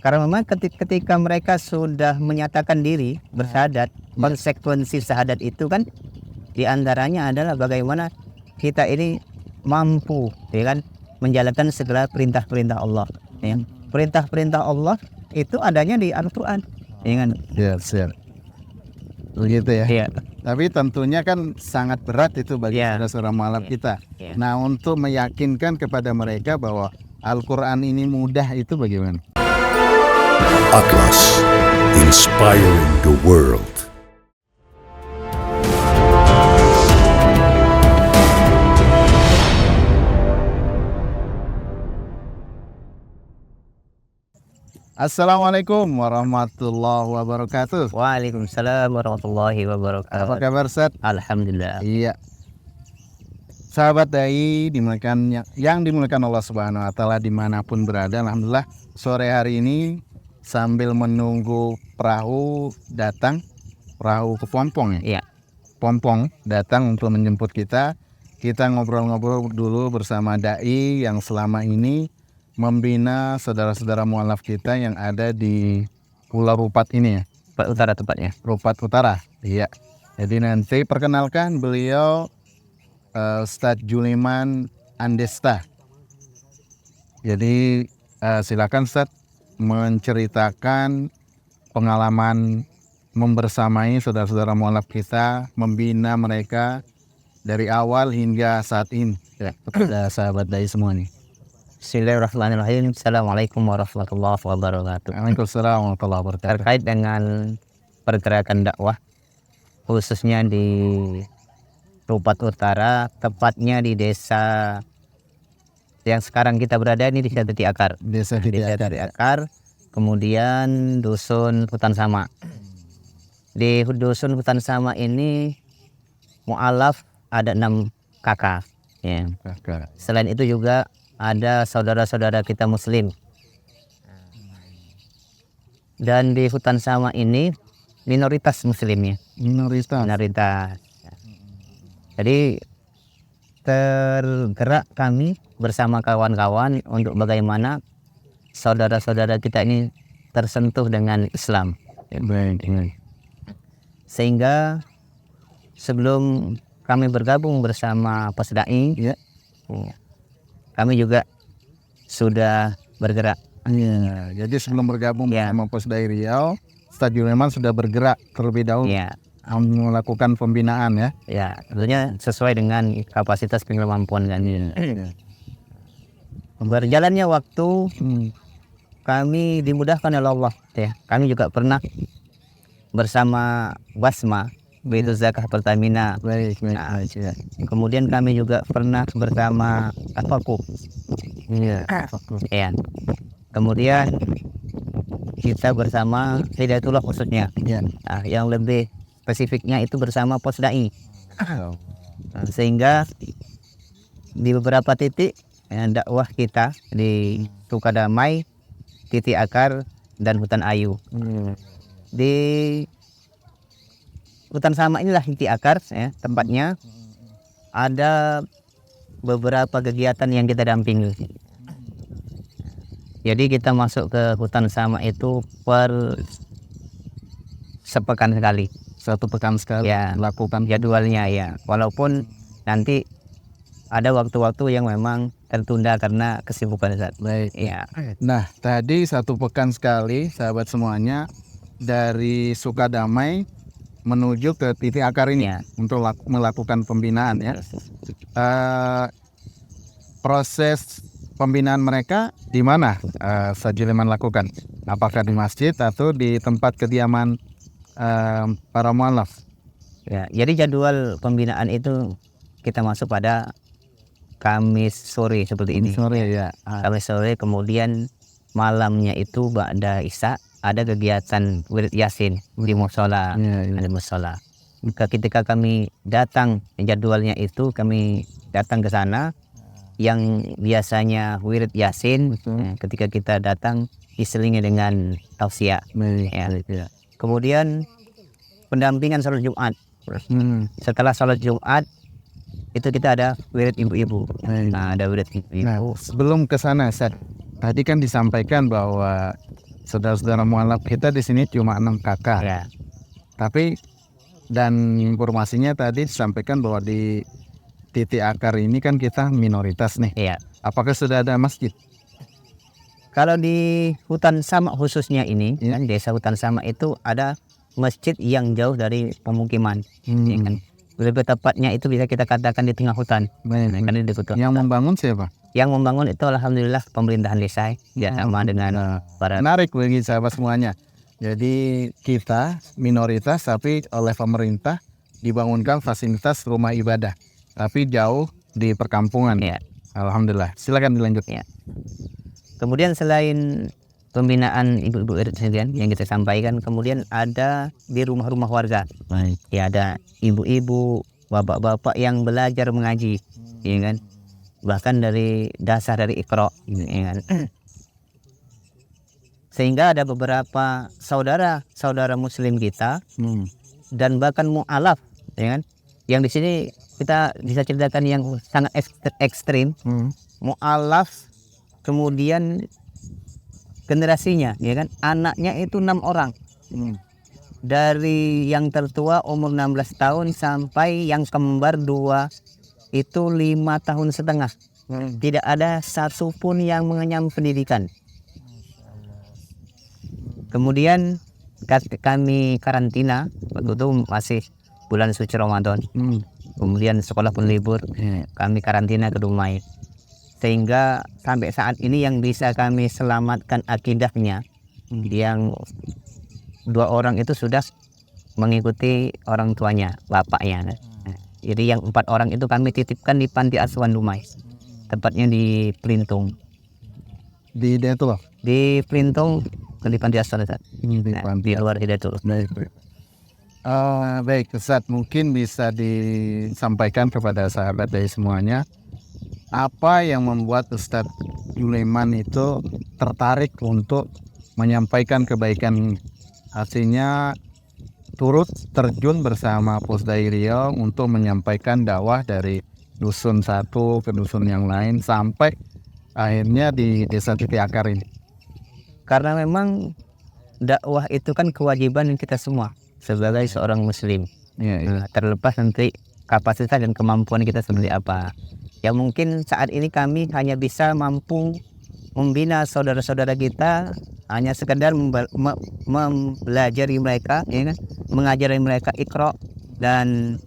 Karena memang ketika mereka sudah menyatakan diri bersyahadat, konsekuensi syahadat itu kan diantaranya adalah bagaimana kita ini mampu, ya kan, menjalankan segala perintah-perintah Allah. Ya. Perintah-perintah Allah itu adanya di Al-Quran, ya kan? Ya, siap. Begitu ya. Iya. Tapi tentunya kan sangat berat itu bagi Ya. saudara mualaf kita. Ya. Nah, untuk meyakinkan kepada mereka bahwa Al-Quran ini mudah itu bagaimana? Atlas, inspiring the world. Assalamualaikum warahmatullahi wabarakatuh. Waalaikumsalam warahmatullahi wabarakatuh. Apa kabar, Ustaz? Alhamdulillah. Iya. Sahabat dai yang dimuliakan Allah Subhanahu wa taala dimanapun berada, alhamdulillah sore hari ini sambil menunggu perahu datang, perahu ke Pompong ya. Iya. Pompong datang untuk menjemput kita. Kita ngobrol-ngobrol dulu bersama dai yang selama ini membina saudara-saudara mualaf kita yang ada di Pulau Rupat ini ya. Pak Utara tepatnya. Rupat Utara. Iya. Jadi nanti perkenalkan beliau Ustadz Juliman Andesta. Jadi silakan Ustadz menceritakan pengalaman membersamai saudara-saudara mualaf kita, membina mereka dari awal hingga saat ini ya, kepada sahabat dai semua nih. Bismillahirrahmanirrahim. Assalamualaikum warahmatullahi wabarakatuh. Waalaikumsalam warahmatullahi wabarakatuh. Terkait dengan pergerakan dakwah khususnya di Rupat Utara, tepatnya di desa yang sekarang kita berada ini, di Desa Titi Akar. Desa Titi Akar, kemudian dusun Hutan Sama. Di dusun Hutan Sama ini mualaf ada 6 kakak. Ya. Selain itu juga ada saudara-saudara kita muslim. Dan di Hutan Sama ini minoritas muslimnya. Minoritas. Jadi tergerak kami bersama kawan-kawan untuk bagaimana saudara-saudara kita ini tersentuh dengan Islam. Sehingga sebelum kami bergabung bersama Posdai, kami juga sudah bergerak. Ya, jadi sebelum bergabung bersama Posdai Riau, Ustadz Juliman sudah bergerak terlebih dahulu. Melakukan pembinaan ya. Ya, tentunya sesuai dengan kapasitas kemampuan kan. Berjalannya waktu, kami dimudahkan oleh Allah ya. Kami juga pernah bersama Basma Baitul Zakah Pertamina. Kemudian kami juga pernah bersama Afaku. Ya. Kemudian kita bersama Hidayatullah khususnya. Nah, yang lebih spesifiknya itu bersama Posdai. Sehingga di beberapa titik dakwah kita di Sukadamai, Titi Akar, dan Hutan Ayu. Di Hutan Sama inilah Titi Akar ya, tempatnya ada beberapa kegiatan yang kita dampingi. Jadi kita masuk ke Hutan Sama itu per sepekan sekali. Satu pekan sekali ya, lakukan jadwalnya ya. Walaupun nanti ada waktu-waktu yang memang tertunda karena kesibukan saat. Baik. Ya. Nah, tadi satu pekan sekali sahabat semuanya dari Sukadamai menuju ke Titi Akar ini untuk melakukan pembinaan ya. Proses pembinaan mereka di mana Ustadz Juliman lakukan? Apakah di masjid atau di tempat kediaman para mualaf? Ya, jadi jadwal pembinaan itu kita masuk pada Kamis sore seperti ini. Sore ya. Kamis sore, kemudian malamnya itu ba'da Isya ada kegiatan wirid Yasin di musola. Ada musola. Ketika kami datang, jadwalnya itu kami datang ke sana yang biasanya wirid Yasin. Ketika kita datang diselingi dengan tausiah. Kemudian pendampingan sholat Jumat. Setelah sholat Jumat itu kita ada wirid ibu-ibu. Nah, ada wirid ibu-ibu. Nah, sebelum ke sana, Ustaz, tadi kan disampaikan bahwa saudara-saudara mualaf kita di sini cuma 6 kakak. Ya. Tapi dan informasinya tadi disampaikan bahwa di titik akar ini kan kita minoritas nih. Iya. Apakah sudah ada masjid? Kalau di hutan Samak khususnya ini, Ya. kan desa hutan Samak itu ada masjid yang jauh dari pemukiman. Ya kan? Lebih tepatnya itu bisa kita katakan di tengah hutan. Baik. Nah, kan di hutan. Yang membangun siapa? Yang membangun itu alhamdulillah pemerintahan desa ya, sama dengan para Menarik bagi sahabat semuanya. Jadi kita minoritas tapi oleh pemerintah dibangunkan fasilitas rumah ibadah. Tapi jauh di perkampungan. ya. Alhamdulillah. Silakan dilanjut. Ya. Kemudian selain pembinaan ibu-ibu irit sendirian yang kita sampaikan, kemudian ada di rumah-rumah warga. Baik. Ya, ada ibu-ibu, bapak-bapak yang belajar mengaji, ya kan? Bahkan dari dasar dari Iqra, ya kan? Sehingga ada beberapa saudara muslim kita dan bahkan mu'alaf, ya kan? Yang di sini kita bisa ceritakan yang sangat ekstrim, mu'alaf, kemudian generasinya, ya kan? Anaknya itu 6 orang. Dari yang tertua umur 16 tahun sampai yang kembar 2 itu 5 tahun setengah. Tidak ada satu pun yang mengenyam pendidikan. Kemudian kami karantina, waktu itu masih bulan suci Ramadan. Kemudian sekolah pun libur, kami karantina ke Dumai. Sehingga sampai saat ini yang bisa kami selamatkan akidahnya, yang 2 orang itu sudah mengikuti orang tuanya, bapaknya. Jadi yang 4 orang itu kami titipkan di Panti Asuhan Dumai, tepatnya di Pelintung. Di Dayatul. Di Pelintung, di Panti Asuhan Ustaz. Di luar Hidayatul. Baik, Ustaz, mungkin bisa disampaikan kepada sahabat dari semuanya, apa yang membuat Ustadz Sulaiman itu tertarik untuk menyampaikan kebaikan, hasilnya turut terjun bersama Pusdai Riau untuk menyampaikan dakwah dari dusun satu ke dusun yang lain sampai akhirnya di desa titik akar ini? Karena memang dakwah itu kan kewajiban kita semua sebagai seorang muslim. Terlepas nanti kapasitas dan kemampuan kita seperti apa. Ya mungkin saat ini kami hanya bisa mampu membina saudara-saudara kita, hanya sekedar mempelajari mereka, ya kan? Mengajari mereka Iqra dan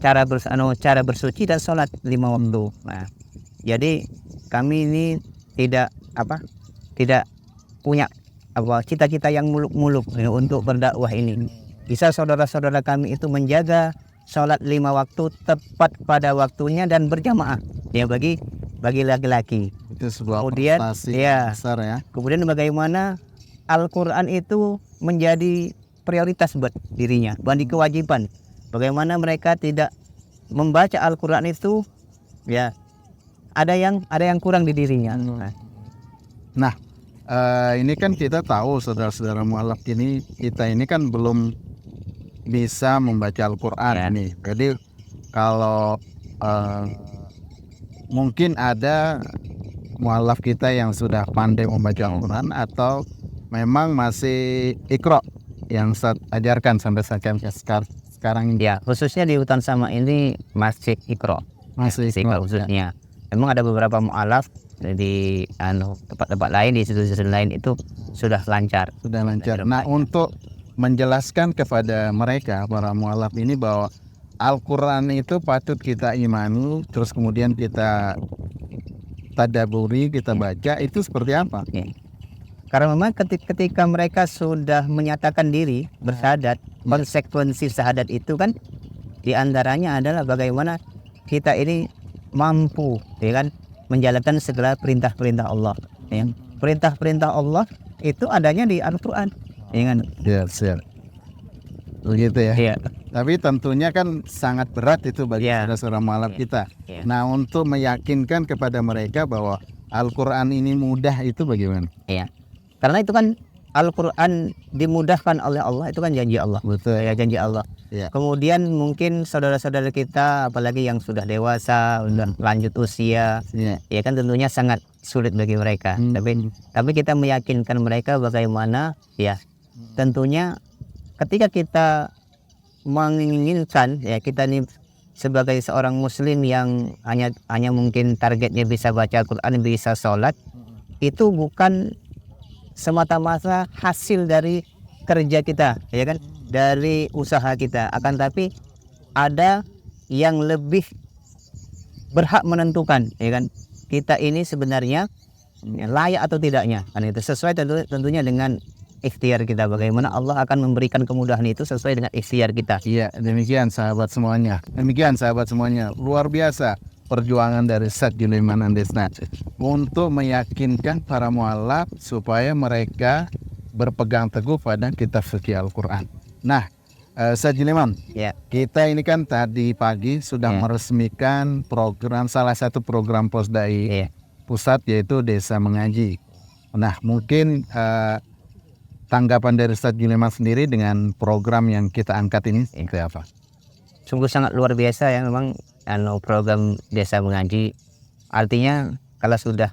cara bersuci dan sholat 5 waktu. Nah, jadi kami ini tidak punya cita-cita yang muluk-muluk ya, untuk berdakwah ini. Bisa saudara-saudara kami itu menjaga sholat 5 waktu tepat pada waktunya dan berjamaah ya bagi laki-laki. Itu sebuah Kemudian, prestasi ya. besar ya. Kemudian bagaimana Al-Quran itu menjadi prioritas buat dirinya, bukan kewajiban. Bagaimana mereka tidak membaca Al-Quran itu, ya ada yang kurang di dirinya. Nah, ini kan kita tahu saudara-saudara mualaf kita ini kan belum bisa membaca Al-Quran nih. Jadi kalau mungkin ada mualaf kita yang sudah pandai membaca Al-Quran atau memang masih Iqra yang Ustaz ajarkan sampai sekarang ini. Ya, khususnya di hutan Samak ini masih Iqra. Masih Iqra khususnya. Memang ada beberapa mualaf di tempat-tempat lain, di institusi lain itu sudah lancar. Sudah lancar. Nah, untuk menjelaskan kepada mereka para mualaf ini bahwa Al-Quran itu patut kita imani, terus kemudian kita tadaburi, kita baca, itu seperti apa? Karena memang ketika mereka sudah menyatakan diri bersyahadat, konsekuensi syahadat itu kan diantaranya adalah bagaimana kita ini mampu, ya kan, menjalankan segala perintah-perintah Allah. Ya. Perintah-perintah Allah itu adanya di Al-Quran. Ya kan? Siap. Begitu ya. Iya. Tapi tentunya kan sangat berat itu bagi Iya. saudara mualaf kita. Iya. Nah, untuk meyakinkan kepada mereka bahwa Al-Quran ini mudah itu bagaimana? Iya. Karena itu kan Al-Quran dimudahkan oleh Allah itu kan janji Allah. Betul. Ya, janji Allah. Ya. Kemudian mungkin saudara-saudara kita apalagi yang sudah dewasa, udah lanjut usia, Ya. ya kan tentunya sangat sulit bagi mereka. Tapi kita meyakinkan mereka bagaimana ya tentunya ketika kita menginginkan ya kita nih sebagai seorang muslim yang hanya mungkin targetnya bisa baca Al-Quran, bisa sholat, itu bukan semata-mata hasil dari kerja kita, ya kan, dari usaha kita, akan tapi ada yang lebih berhak menentukan, ya kan, kita ini sebenarnya layak atau tidaknya, kan itu sesuai tentunya dengan ikhtiar kita. Bagaimana Allah akan memberikan kemudahan itu sesuai dengan ikhtiar kita. Iya, demikian sahabat semuanya. Luar biasa perjuangan dari Ustadz Juleman Andesna untuk meyakinkan para mualaf supaya mereka berpegang teguh pada kitab suci Al-Quran. Nah, Ustadz Juleman, Ya, kita ini kan tadi pagi sudah Ya. meresmikan salah satu program Posdai ya. pusat, yaitu Desa Mengaji. Nah, mungkin tanggapan dari Ustadz Juleman sendiri dengan program yang kita angkat ini seperti apa? Sungguh sangat luar biasa ya memang program Desa Mengaji. Artinya kalau sudah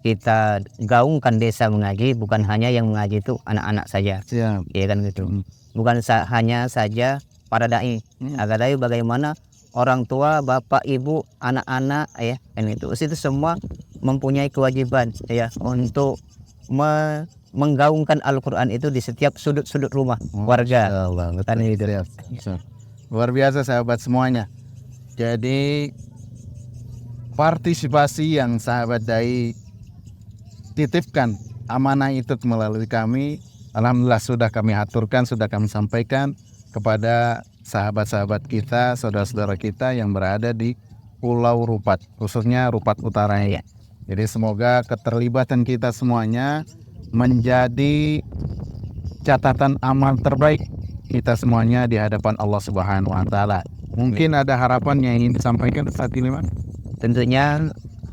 kita gaungkan Desa Mengaji, bukan hanya yang mengaji itu anak-anak saja, Siap. ya kan gitu. Bukan hanya saja para dai. Agar dai bagaimana orang tua, bapak, ibu, anak-anak ya, dan itu semua mempunyai kewajiban ya untuk menggaungkan Al-Quran itu di setiap sudut-sudut rumah warga. Kan itu. Luar biasa sahabat semuanya. Jadi partisipasi yang sahabat dai titipkan amanah itu melalui kami, alhamdulillah sudah kami aturkan, sudah kami sampaikan kepada sahabat-sahabat kita, saudara-saudara kita yang berada di Pulau Rupat, khususnya Rupat Utara ya. Jadi semoga keterlibatan kita semuanya menjadi catatan amal terbaik kita semuanya di hadapan Allah Subhanahu wa taala. Mungkin ada harapan yang ingin disampaikan saat ini, Mas? Tentunya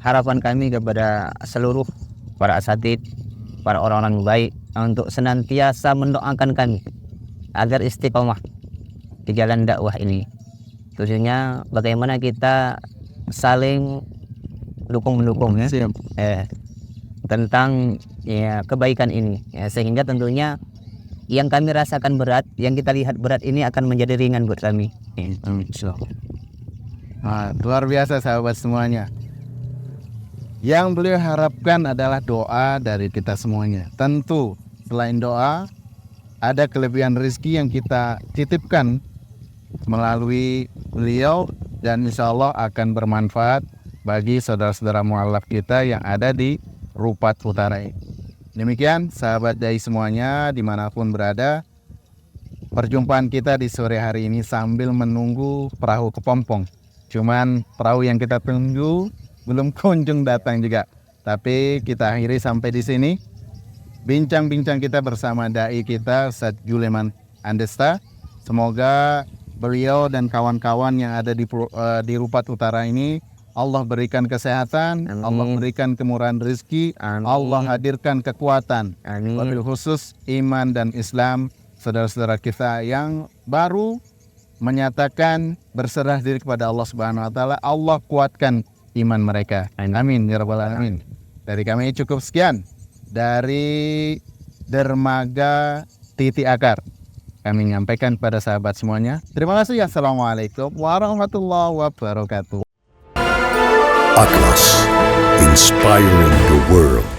harapan kami kepada seluruh para asatid, para orang-orang baik untuk senantiasa mendoakan kami agar istiqomah di jalan dakwah ini. Khususnya bagaimana kita saling mendukung ya. Siap. Tentang ya kebaikan ini ya, sehingga tentunya yang kami rasakan berat, yang kita lihat berat ini akan menjadi ringan buat kami. Luar biasa sahabat semuanya. Yang beliau harapkan adalah doa dari kita semuanya. Tentu selain doa, ada kelebihan rezeki yang kita titipkan melalui beliau, dan insya Allah akan bermanfaat bagi saudara-saudara mualaf kita yang ada di Rupat Utara. Demikian sahabat dai semuanya dimanapun berada, perjumpaan kita di sore hari ini sambil menunggu perahu kepompong. Cuman perahu yang kita tunggu belum kunjung datang juga. Tapi kita akhiri sampai di sini bincang-bincang kita bersama dai kita Ustadz Juleman Andesta. Semoga beliau dan kawan-kawan yang ada di Rupat Utara ini Allah berikan kesehatan, Amin. Allah berikan kemurahan rezeki, Amin. Allah hadirkan kekuatan, Amin. wabil khusus iman dan Islam saudara-saudara kita yang baru menyatakan berserah diri kepada Allah Subhanahu wa taala. Allah kuatkan iman mereka. Amin ya rabbal alamin. Dari kami cukup sekian dari Dermaga Titik Akar. Kami menyampaikan kepada sahabat semuanya. Terima kasih. Assalamualaikum warahmatullahi wabarakatuh. Atlas, inspiring the world.